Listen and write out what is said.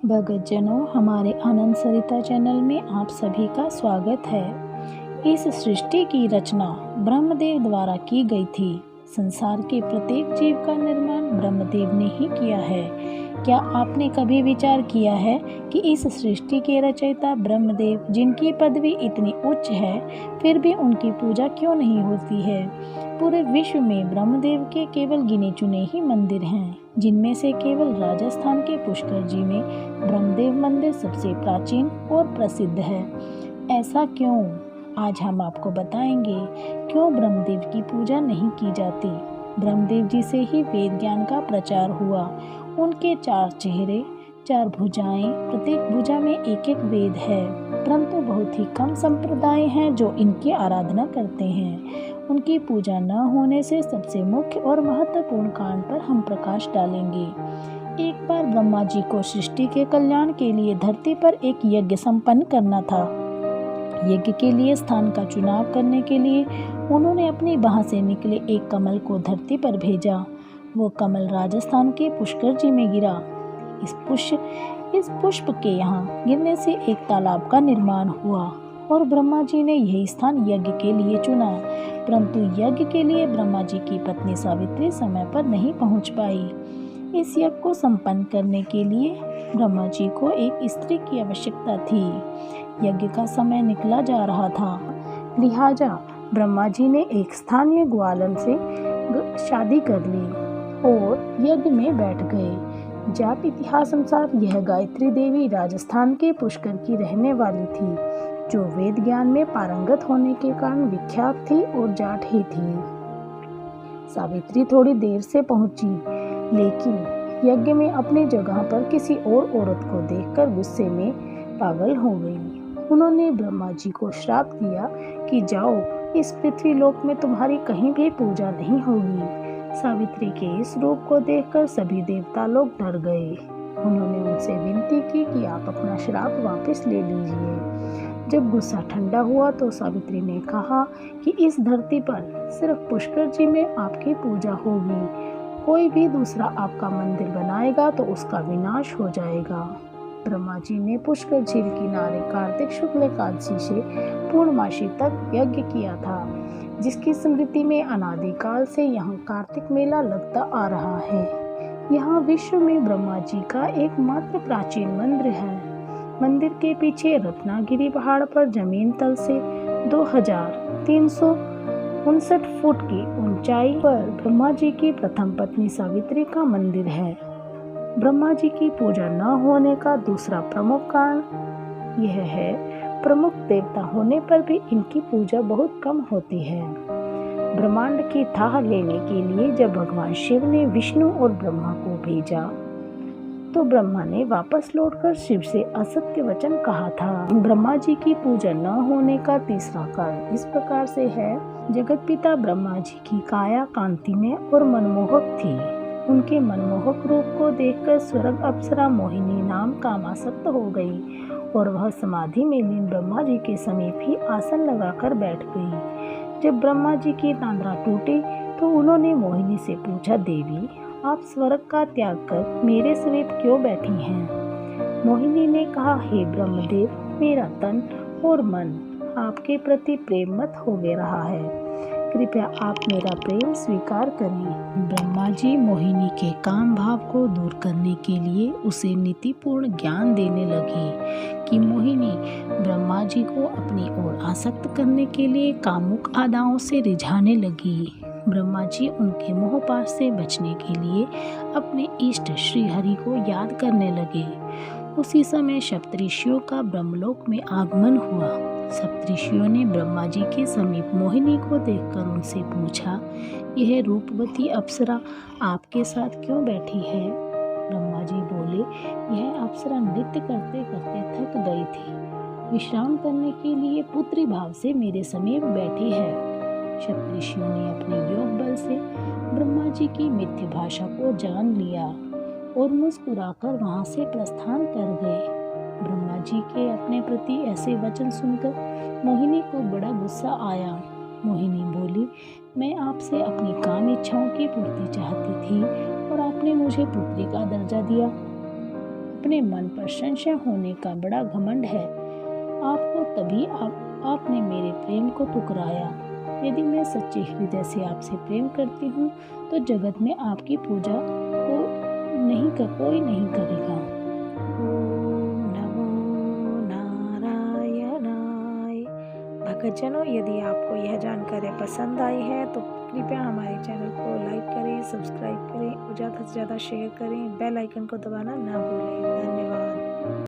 भगतजनों, हमारे आनंद सरिता चैनल में आप सभी का स्वागत है। इस सृष्टि की रचना ब्रह्मदेव द्वारा की गई थी। संसार के प्रत्येक जीव का निर्माण ब्रह्मदेव ने ही किया है। क्या आपने कभी विचार किया है कि इस सृष्टि के रचयिता ब्रह्मदेव, जिनकी पदवी इतनी उच्च है, फिर भी उनकी पूजा क्यों नहीं होती है? पूरे विश्व में ब्रह्मदेव के केवल गिने चुने ही मंदिर हैं, जिनमें से केवल राजस्थान के पुष्कर जी में ब्रह्मदेव मंदिर सबसे प्राचीन और प्रसिद्ध है। ऐसा क्यों? आज हम आपको बताएंगे क्यों ब्रह्मदेव की पूजा नहीं की जाती। ब्रह्मदेव जी से ही वेद ज्ञान का प्रचार हुआ। उनके 4 चेहरे, 4 भुजाएं, प्रत्येक भुजा में एक एक वेद है, परंतु बहुत ही कम संप्रदाय हैं जो इनकी आराधना करते हैं। उनकी पूजा न होने से सबसे मुख्य और महत्वपूर्ण कारण पर हम प्रकाश डालेंगे। एक बार ब्रह्मा जी को सृष्टि के कल्याण के लिए धरती पर एक यज्ञ संपन्न करना था। यज्ञ के लिए स्थान का चुनाव करने के लिए उन्होंने अपनी बाह से निकले एक कमल को धरती पर भेजा। वो कमल राजस्थान के पुष्कर जी में गिरा। इस पुष्प के यहाँ गिरने से एक तालाब का निर्माण हुआ और ब्रह्मा जी ने यही स्थान यज्ञ के लिए चुना। परंतु यज्ञ के लिए ब्रह्मा जी की पत्नी सावित्री समय पर नहीं पहुंच पाई। इस यज्ञ को संपन्न करने के लिए ब्रह्मा जी को एक स्त्री की आवश्यकता थी। यज्ञ का समय निकला जा रहा था, लिहाजा ब्रह्मा जी ने एक स्थानीय ग्वालन से शादी कर ली और यज्ञ में बैठ गए। जाट इतिहास अनुसार यह गायत्री देवी राजस्थान के पुष्कर की रहने वाली थी, जो वेद ज्ञान में पारंगत होने के कारण विख्यात थी और जाट ही थी। सावित्री थोड़ी देर से पहुंची, लेकिन यज्ञ में अपनी जगह पर किसी और औरत को देखकर गुस्से में पागल हो गई। उन्होंने ब्रह्मा जी को श्राप दिया कि जाओ, इस पृथ्वी लोक में तुम्हारी कहीं भी पूजा नहीं होगी। सावित्री के इस रूप को देखकर सभी देवता लोग डर गए। उन्होंने उनसे विनती की कि आप अपना श्राप वापस ले लीजिए। जब गुस्सा ठंडा हुआ तो सावित्री ने कहा कि इस धरती पर सिर्फ पुष्कर जी में आपकी पूजा होगी। कोई भी दूसरा आपका मंदिर बनाएगा तो उसका विनाश हो जाएगा। ब्रह्मा जी ने पुष्कर झील किनारे कार्तिक शुक्ल एकादशी से पूर्णमासी तक यज्ञ किया था, जिसकी स्मृति में अनादिकाल से यहाँ कार्तिक मेला लगता आ रहा है। यहाँ विश्व में ब्रह्मा जी का एकमात्र प्राचीन मंदिर है। मंदिर के पीछे रत्नागिरी पहाड़ पर जमीन तल से 2359 फुट की ऊंचाई पर ब्रह्मा जी की प्रथम पत्नी सावित्री का मंदिर है। ब्रह्मा जी की पूजा न होने का दूसरा प्रमुख कारण यह है, प्रमुख देवता होने पर भी इनकी पूजा बहुत कम होती है। ब्रह्मांड की थाह लेने के लिए जब भगवान शिव ने विष्णु और ब्रह्मा को भेजा, तो ब्रह्मा ने वापस लौटकर शिव से असत्य वचन कहा था। ब्रह्मा जी की पूजा न होने का तीसरा कारण इस प्रकार से है, जगत पिता ब्रह्मा जी की काया कांतिमय और मनमोहक थी। उनके मनमोहक रूप को देखकर स्वर्ग अप्सरा मोहिनी नाम कामासक्त हो गई और वह समाधि में लीन ब्रह्मा जी के समीप ही आसन लगाकर बैठ गई। जब ब्रह्मा जी की तंद्रा टूटी तो उन्होंने मोहिनी से पूछा, देवी, आप स्वर्ग का त्याग कर मेरे समीप क्यों बैठी हैं? मोहिनी ने कहा, हे ब्रह्मदेव, मेरा तन और मन आपके प्रति प्रेम मत हो रहा है। कृपया आप मेरा प्रेम स्वीकार करें। ब्रह्मा जी मोहिनी के काम भाव को दूर करने के लिए उसे नीतिपूर्ण ज्ञान देने लगे कि मोहिनी ब्रह्मा जी को अपनी ओर आसक्त करने के लिए कामुक अदाओं से रिझाने लगी। ब्रह्मा जी उनके मोहपाश से बचने के लिए अपने इष्ट श्री हरि को याद करने लगे। उसी समय सप्तऋषियों का ब्रह्मलोक में आगमन हुआ। सप्तऋषियों ने ब्रह्मा जी के समीप मोहिनी को देखकर उनसे पूछा, यह रूपवती अप्सरा आपके साथ क्यों बैठी है? ब्रह्मा जी बोले, यह अप्सरा नृत्य करते करते थक गई थी, विश्राम करने के लिए पुत्री भाव से मेरे समीप बैठी है। सप्तऋषियों ने अपने योग बल से ब्रह्मा जी की मिथ्या भाषा को जान लिया और मुस्कुराकर वहां से प्रस्थान कर गए। ब्रह्मा जी के अपने प्रति ऐसे वचन सुनकर मोहिनी को बड़ा गुस्सा आया। मोहिनी बोली, मैं आपसे अपनी काम इच्छाओं की पूर्ति चाहती थी और आपने मुझे पुत्री का दर्जा दिया। अपने मन पर संशय होने का बड़ा घमंड है। आपको तभी आपने मेरे प्रेम को ठुकराया। यदि मैं सच्चे हृदय से आपसे प्रेम करती हूँ तो जगत में आपकी पूजा को कोई नहीं करेगा। ओम नमो नारायणाय। भक्तजनों, यदि आपको यह जानकारी पसंद आई है तो कृपया हमारे चैनल को लाइक करें, सब्सक्राइब करें और ज़्यादा से ज़्यादा शेयर करें। बेल आइकन को दबाना ना भूलें। धन्यवाद।